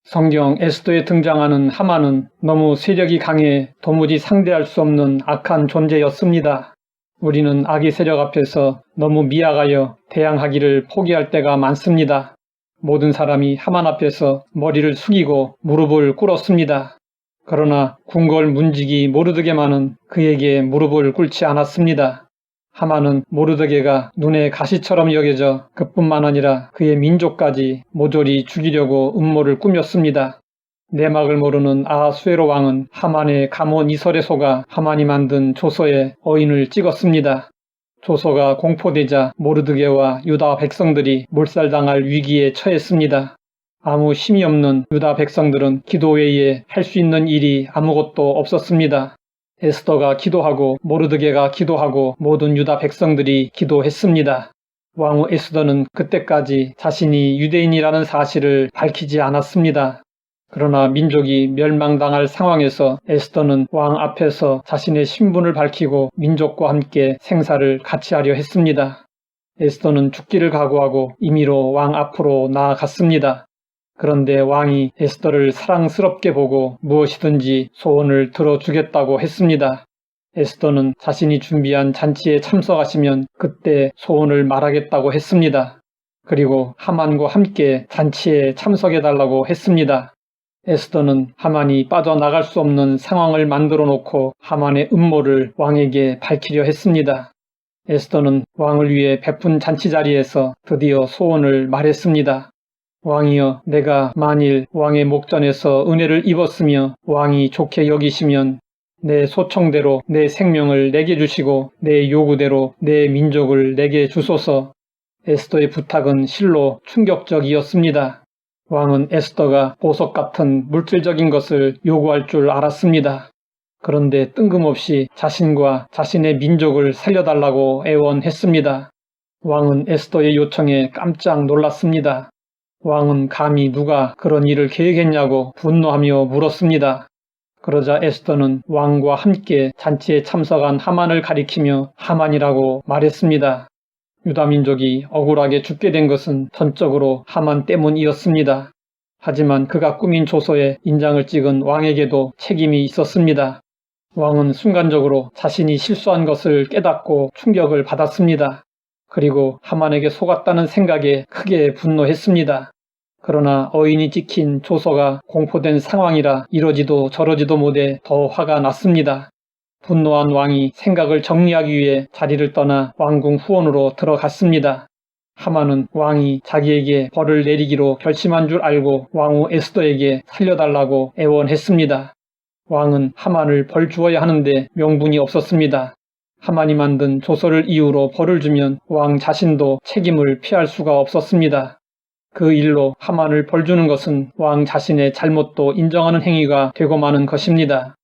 성경 에스더에 등장하는 하만은 너무 세력이 강해 도무지 상대할 수 없는 악한 존재였습니다. 우리는 악의 세력 앞에서 너무 미약하여 대항하기를 포기할 때가 많습니다. 모든 사람이 하만 앞에서 머리를 숙이고 무릎을 꿇었습니다. 그러나 궁궐 문지기 모르드게만은 그에게 무릎을 꿇지 않았습니다. 하만은 모르드게가 눈에 가시처럼 여겨져 그뿐만 아니라 그의 민족까지 모조리 죽이려고 음모를 꾸몄습니다. 내막을 모르는 아하수에로 왕은 하만의 감언 이설에 속아 하만이 만든 조서에 어인을 찍었습니다. 조서가 공포되자 모르드게와 유다 백성들이 몰살당할 위기에 처했습니다. 아무 힘이 없는 유다 백성들은 기도 외에 할 수 있는 일이 아무것도 없었습니다. 에스더가 기도하고 모르드게가 기도하고 모든 유다 백성들이 기도했습니다. 왕후 에스더는 그때까지 자신이 유대인이라는 사실을 밝히지 않았습니다. 그러나 민족이 멸망당할 상황에서 에스더는 왕 앞에서 자신의 신분을 밝히고 민족과 함께 생사를 같이 하려 했습니다. 에스더는 죽기를 각오하고 임의로 왕 앞으로 나아갔습니다. 그런데 왕이 에스더를 사랑스럽게 보고 무엇이든지 소원을 들어주겠다고 했습니다. 에스더는 자신이 준비한 잔치에 참석하시면 그때 소원을 말하겠다고 했습니다. 그리고 하만과 함께 잔치에 참석해달라고 했습니다. 에스더는 하만이 빠져나갈 수 없는 상황을 만들어 놓고 하만의 음모를 왕에게 밝히려 했습니다. 에스더는 왕을 위해 베푼 잔치 자리에서 드디어 소원을 말했습니다. 왕이여, 내가 만일 왕의 목전에서 은혜를 입었으며 왕이 좋게 여기시면 내 소청대로 내 생명을 내게 주시고 내 요구대로 내 민족을 내게 주소서. 에스더의 부탁은 실로 충격적이었습니다. 왕은 에스더가 보석 같은 물질적인 것을 요구할 줄 알았습니다. 그런데 뜬금없이 자신과 자신의 민족을 살려달라고 애원했습니다. 왕은 에스더의 요청에 깜짝 놀랐습니다. 왕은 감히 누가 그런 일을 계획했냐고 분노하며 물었습니다. 그러자 에스더는 왕과 함께 잔치에 참석한 하만을 가리키며 하만이라고 말했습니다. 유다 민족이 억울하게 죽게 된 것은 전적으로 하만 때문이었습니다. 하지만 그가 꾸민 조서에 인장을 찍은 왕에게도 책임이 있었습니다. 왕은 순간적으로 자신이 실수한 것을 깨닫고 충격을 받았습니다. 그리고 하만에게 속았다는 생각에 크게 분노했습니다. 그러나 어인이 찍힌 조서가 공포된 상황이라 이러지도 저러지도 못해 더 화가 났습니다. 분노한 왕이 생각을 정리하기 위해 자리를 떠나 왕궁 후원으로 들어갔습니다. 하만은 왕이 자기에게 벌을 내리기로 결심한 줄 알고 왕후 에스더에게 살려달라고 애원했습니다. 왕은 하만을 벌 주어야 하는데 명분이 없었습니다. 하만이 만든 조서를 이유로 벌을 주면 왕 자신도 책임을 피할 수가 없었습니다. 그 일로 하만을 벌 주는 것은 왕 자신의 잘못도 인정하는 행위가 되고 마는 것입니다.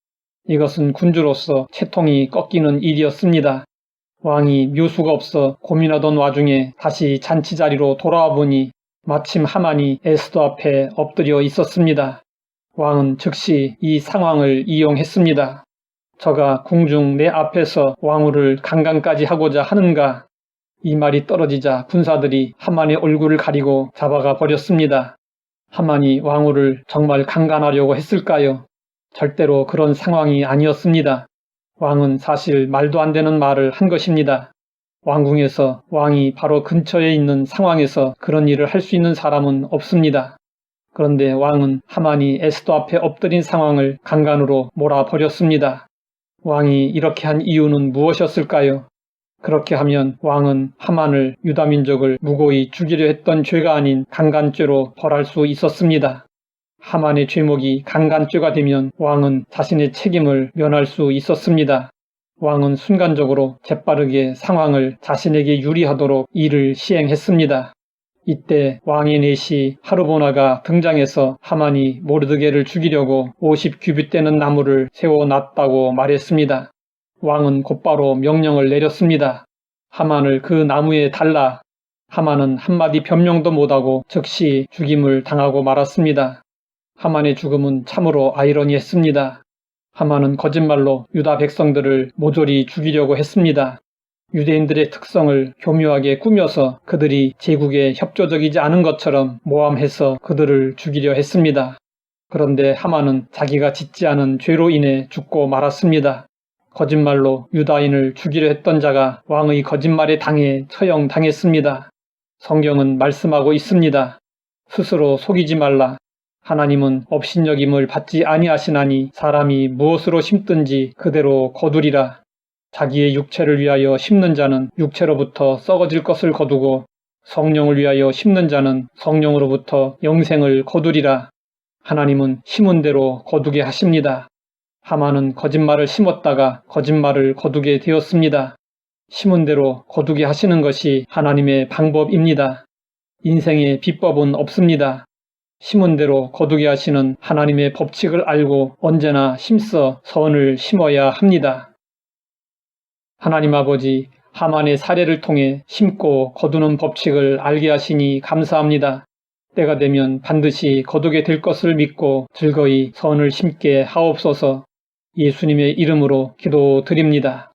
이것은 군주로서 채통이 꺾이는 일이었습니다. 왕이 묘수가 없어 고민하던 와중에 다시 잔치 자리로 돌아와 보니 마침 하만이 에스더 앞에 엎드려 있었습니다. 왕은 즉시 이 상황을 이용했습니다. 저가 궁중 내 앞에서 왕후를 강간까지 하고자 하는가? 이 말이 떨어지자 군사들이 하만의 얼굴을 가리고 잡아가 버렸습니다. 하만이 왕후를 정말 강간하려고 했을까요? 절대로 그런 상황이 아니었습니다. 왕은 사실 말도 안 되는 말을 한 것입니다. 왕궁에서 왕이 바로 근처에 있는 상황에서 그런 일을 할 수 있는 사람은 없습니다. 그런데 왕은 하만이 에스더 앞에 엎드린 상황을 강간으로 몰아버렸습니다. 왕이 이렇게 한 이유는 무엇이었을까요? 그렇게 하면 왕은 하만을 유다 민족을 무고히 죽이려 했던 죄가 아닌 강간죄로 벌할 수 있었습니다. 하만의 죄목이 강간죄가 되면 왕은 자신의 책임을 면할 수 있었습니다. 왕은 순간적으로 재빠르게 상황을 자신에게 유리하도록 일을 시행했습니다. 이때 왕의 내시 하르보나가 등장해서 하만이 모르드게를 죽이려고 50규빗 되는 나무를 세워놨다고 말했습니다. 왕은 곧바로 명령을 내렸습니다. 하만을 그 나무에 달라. 하만은 한마디 변명도 못하고 즉시 죽임을 당하고 말았습니다. 하만의 죽음은 참으로 아이러니했습니다. 하만은 거짓말로 유다 백성들을 모조리 죽이려고 했습니다. 유대인들의 특성을 교묘하게 꾸며서 그들이 제국에 협조적이지 않은 것처럼 모함해서 그들을 죽이려 했습니다. 그런데 하만은 자기가 짓지 않은 죄로 인해 죽고 말았습니다. 거짓말로 유다인을 죽이려 했던 자가 왕의 거짓말에 당해 처형당했습니다. 성경은 말씀하고 있습니다. 스스로 속이지 말라. 하나님은 업신여김을 받지 아니하시나니 사람이 무엇으로 심든지 그대로 거두리라. 자기의 육체를 위하여 심는 자는 육체로부터 썩어질 것을 거두고 성령을 위하여 심는 자는 성령으로부터 영생을 거두리라. 하나님은 심은 대로 거두게 하십니다. 하만은 거짓말을 심었다가 거짓말을 거두게 되었습니다. 심은 대로 거두게 하시는 것이 하나님의 방법입니다. 인생에 비법은 없습니다. 심은 대로 거두게 하시는 하나님의 법칙을 알고 언제나 힘써 선을 심어야 합니다. 하나님 아버지, 하만의 사례를 통해 심고 거두는 법칙을 알게 하시니 감사합니다. 때가 되면 반드시 거두게 될 것을 믿고 즐거이 선을 심게 하옵소서. 예수님의 이름으로 기도드립니다.